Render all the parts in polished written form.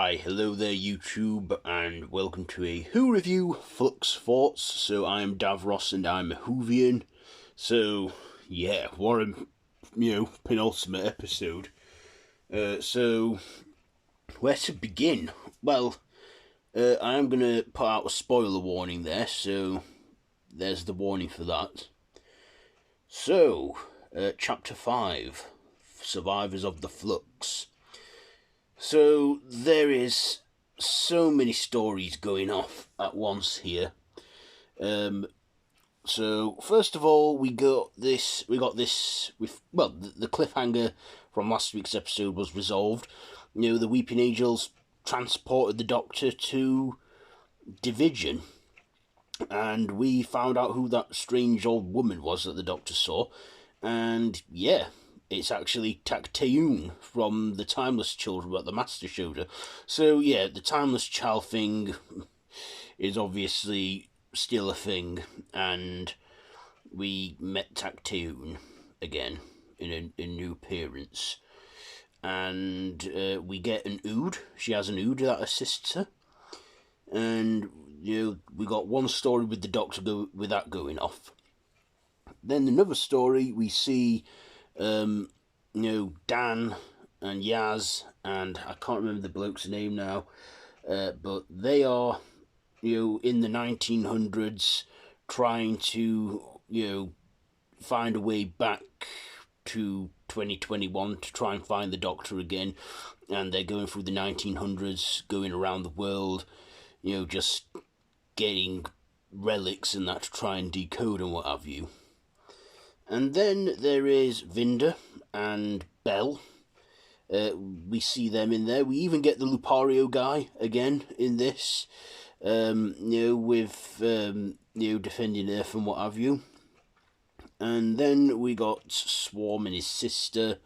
Why, hello there YouTube, and welcome to a Who review, Flux Thoughts. So I'm Davros and I'm a Whovian. So, yeah, what a, penultimate episode. So, where to begin? Well, I am going to put out a spoiler warning there, so there's the warning for that. So, Chapter 5, Survivors of the Flux. So there is so many stories going off at once here. So first of all, the cliffhanger from last week's episode was resolved. The Weeping Angels transported the Doctor to Division, and we found out who that strange old woman was that the Doctor saw, and yeah, it's actually Tacteun from the Timeless Children that the Master showed her. So yeah, the Timeless Child thing is obviously still a thing, and we met Tacteun again in a new appearance. And we get an Ood. She has an Ood that assists her. And, we got one story with the Doctor with that going off. Then another story, we see Dan and Yaz, and I can't remember the bloke's name now, but they are, in the 1900s trying to, find a way back to 2021 to try and find the Doctor again, and they're going through the 1900s, going around the world, just getting relics and that to try and decode and what have you. And then there is Vinda and Bell. We see them in there. We even get the Lupario guy again in this, with defending Earth and what have you. And then we got Swarm and his sister.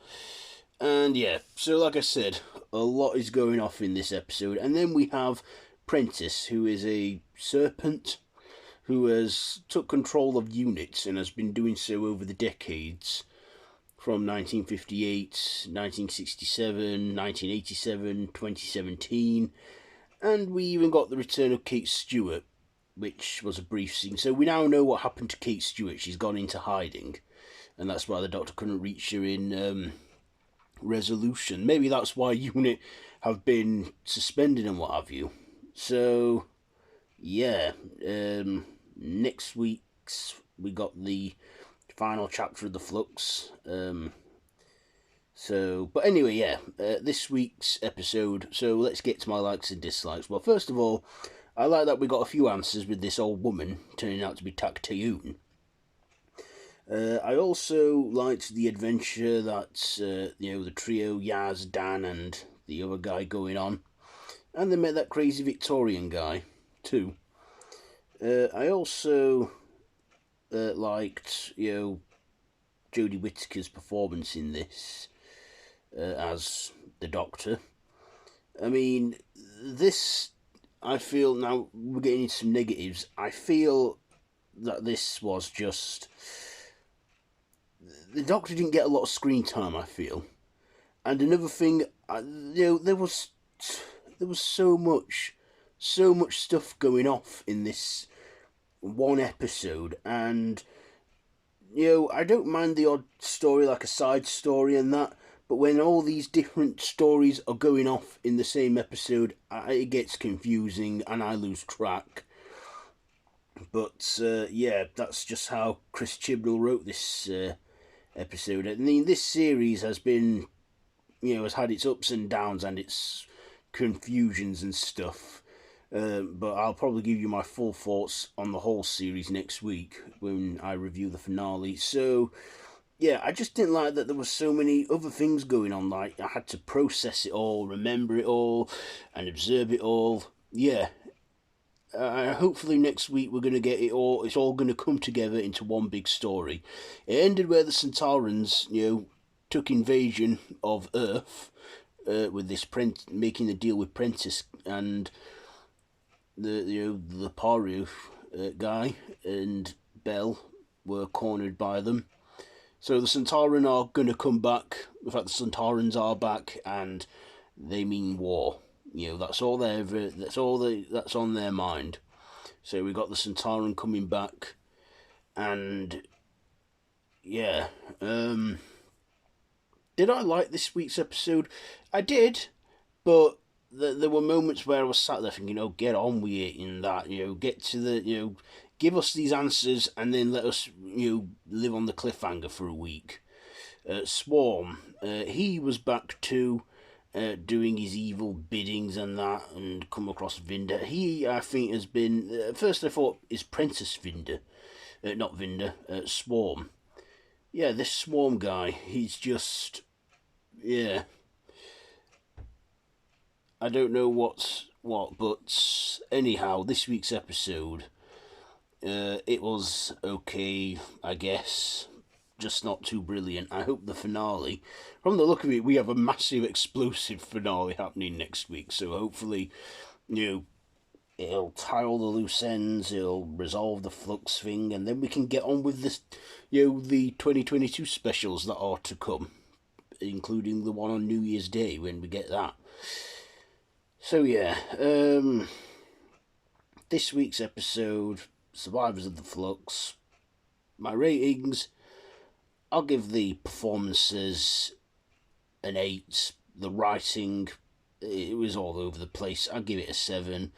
And yeah, so like I said, a lot is going off in this episode. And then we have Prentice, who is a serpent who has took control of units and has been doing so over the decades, from 1958, 1967, 1987, 2017, and we even got the return of Kate Stewart, which was a brief scene. So we now know what happened to Kate Stewart. She's gone into hiding, and that's why the Doctor couldn't reach her in Resolution. Maybe that's why unit have been suspended and what have you. So yeah, next week's we got the final chapter of the Flux. But anyway, yeah, this week's episode. So let's get to my likes and dislikes. Well, first of all, I like that we got a few answers with this old woman turning out to be Tacteun. I also liked the adventure that the trio, Yaz, Dan, and the other guy going on, and they met that crazy Victorian guy too. I also liked, Jodie Whittaker's performance in this as the Doctor. I mean, this, I feel, now we're getting into some negatives, I feel that this was just, the Doctor didn't get a lot of screen time, I feel. And another thing, there was so much stuff going off in this one episode, and I don't mind the odd story, like a side story and that, but when all these different stories are going off in the same episode, it gets confusing and I lose track. But yeah, that's just how Chris Chibnall wrote this episode. I mean, this series has been, has had its ups and downs and its confusions and stuff. But I'll probably give you my full thoughts on the whole series next week when I review the finale. So, yeah, I just didn't like that there were so many other things going on. Like, I had to process it all, remember it all, and observe it all. Yeah. Hopefully next week we're going to get it all. It's all going to come together into one big story. It ended where the Centaurans, took invasion of Earth, with this making a deal with Prentice and the Paru guy and Bell were cornered by them. So the Centauran are going to come back. In fact, the Centaurans are back, and they mean war. That's all that's on their mind. So we got the Centauran coming back, and yeah. Did I like this week's episode? I did, but there were moments where I was sat there thinking, "Oh, get on with it," in that get to the give us these answers, and then let us live on the cliffhanger for a week. Swarm, he was back to doing his evil biddings and that, and come across Vinder. He, I think, has been at first I thought is Princess Vinder, not Vinder, Swarm. Yeah, this Swarm guy, he's just, yeah. I don't know what's what, but anyhow, this week's episode, it was okay, I guess. Just not too brilliant. I hope the finale, from the look of it, we have a massive explosive finale happening next week. So hopefully, it'll tie all the loose ends, it'll resolve the Flux thing, and then we can get on with this, the 2022 specials that are to come, including the one on New Year's Day when we get that. So yeah, this week's episode, Survivors of the Flux, my ratings, I'll give the performances an 8. The writing, it was all over the place. I'll give it a 7.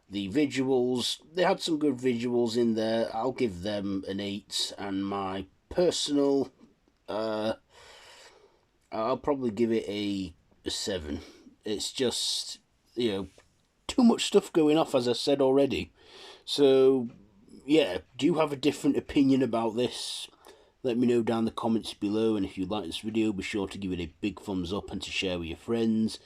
The visuals, they had some good visuals in there. I'll give them an 8. And my personal, I'll probably give it a 7. It's just, too much stuff going off, as I said already. So, yeah, do you have a different opinion about this? Let me know down in the comments below, and if you like this video, be sure to give it a big thumbs up and to share with your friends.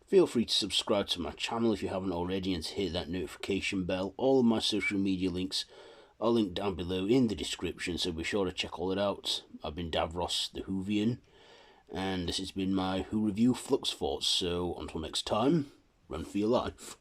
Feel free to subscribe to my channel if you haven't already, and to hit that notification bell. All of my social media links are linked down below in the description, so be sure to check all it out. I've been Davros the Whovian, and this has been my Who Review Flux Thoughts, so until next time, run for your life.